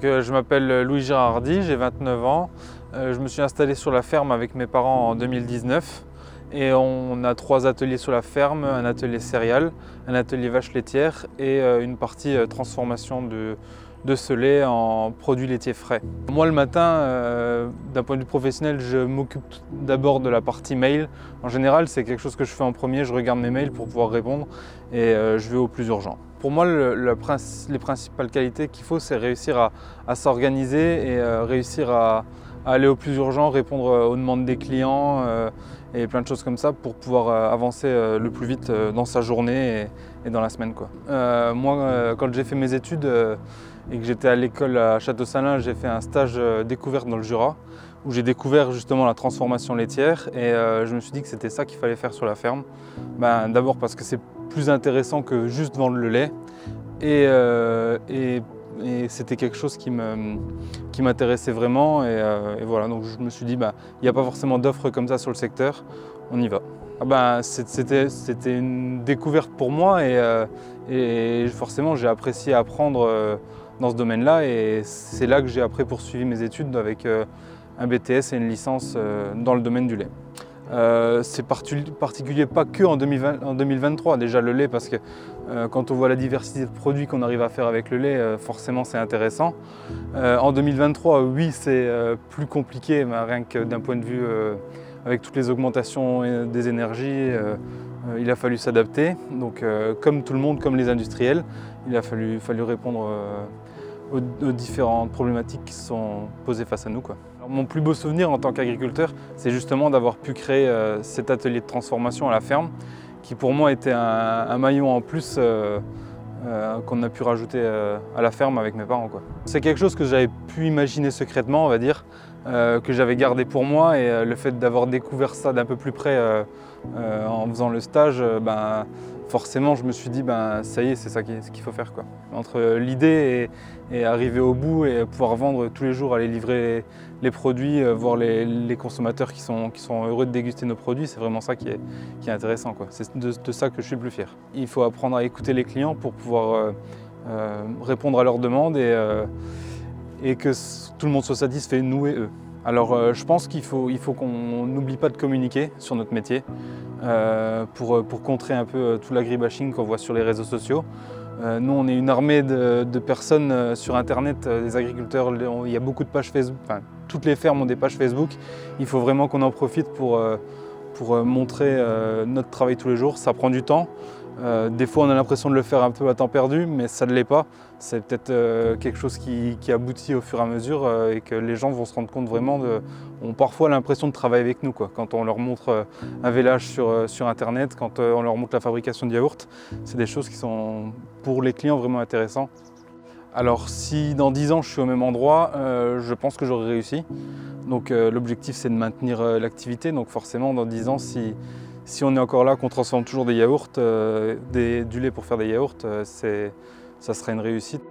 Je m'appelle Louis Girardi, j'ai 29 ans. Je me suis installé sur la ferme avec mes parents en 2019 et on a 3 ateliers sur la ferme, un atelier céréales, un atelier vaches laitières et une partie transformation de ce lait en produits laitiers frais. Moi le matin, d'un point de vue professionnel, je m'occupe d'abord de la partie mail. En général, c'est quelque chose que je fais en premier, je regarde mes mails pour pouvoir répondre et je vais au plus urgent. Pour moi, les principales qualités qu'il faut, c'est réussir à s'organiser et réussir à aller au plus urgent, répondre aux demandes des clients et plein de choses comme ça pour pouvoir avancer le plus vite dans sa journée et dans la semaine, quoi. Moi, quand j'ai fait mes études et que j'étais à l'école à Château-Salins, j'ai fait un stage découverte dans le Jura où j'ai découvert justement la transformation laitière et je me suis dit que c'était ça qu'il fallait faire sur la ferme. D'abord parce que c'est plus intéressant que juste vendre le lait et c'était quelque chose qui m'intéressait vraiment et voilà, donc je me suis dit il n'y a pas forcément d'offres comme ça sur le secteur, on y va. C'était une découverte pour moi et forcément j'ai apprécié apprendre dans ce domaine-là et c'est là que j'ai après poursuivi mes études avec un BTS et une licence dans le domaine du lait. C'est particulier pas que en 2023, déjà le lait, parce que quand on voit la diversité de produits qu'on arrive à faire avec le lait, forcément c'est intéressant. En 2023, oui, c'est plus compliqué, rien que d'un point de vue avec toutes les augmentations des énergies, il a fallu s'adapter. Donc comme tout le monde, comme les industriels, il a fallu répondre aux différentes problématiques qui se sont posées face à nous, quoi. Alors, mon plus beau souvenir en tant qu'agriculteur, c'est justement d'avoir pu créer cet atelier de transformation à la ferme, qui pour moi était un maillon en plus qu'on a pu rajouter à la ferme avec mes parents, quoi. C'est quelque chose que j'avais pu imaginer secrètement, on va dire, que j'avais gardé pour moi et le fait d'avoir découvert ça d'un peu plus près en faisant le stage, forcément je me suis dit ça y est, c'est ça qu'il faut faire, quoi. Entre l'idée et arriver au bout et pouvoir vendre tous les jours, aller livrer les produits, voir les consommateurs qui sont heureux de déguster nos produits, c'est vraiment ça qui est intéressant, quoi. C'est de ça que je suis le plus fier. Il faut apprendre à écouter les clients pour pouvoir répondre à leurs demandes et que tout le monde soit satisfait, nous et eux. Alors je pense qu'il faut qu'on n'oublie pas de communiquer sur notre métier pour contrer un peu tout l'agribashing qu'on voit sur les réseaux sociaux. Nous, on est une armée de personnes sur Internet, des agriculteurs, il y a beaucoup de pages Facebook, toutes les fermes ont des pages Facebook. Il faut vraiment qu'on en profite pour montrer notre travail tous les jours. Ça prend du temps. Des fois, on a l'impression de le faire un peu à temps perdu, mais ça ne l'est pas. C'est peut-être quelque chose qui aboutit au fur et à mesure et que les gens vont se rendre compte vraiment, ont parfois l'impression de travailler avec nous, quoi. Quand on leur montre un vélage sur Internet, quand on leur montre la fabrication de yaourts, c'est des choses qui sont pour les clients vraiment intéressantes. Alors si dans 10 ans je suis au même endroit, je pense que j'aurai réussi. Donc l'objectif c'est de maintenir l'activité, donc forcément dans 10 ans si on est encore là, qu'on transforme toujours des yaourts, du lait pour faire des yaourts, ça serait une réussite.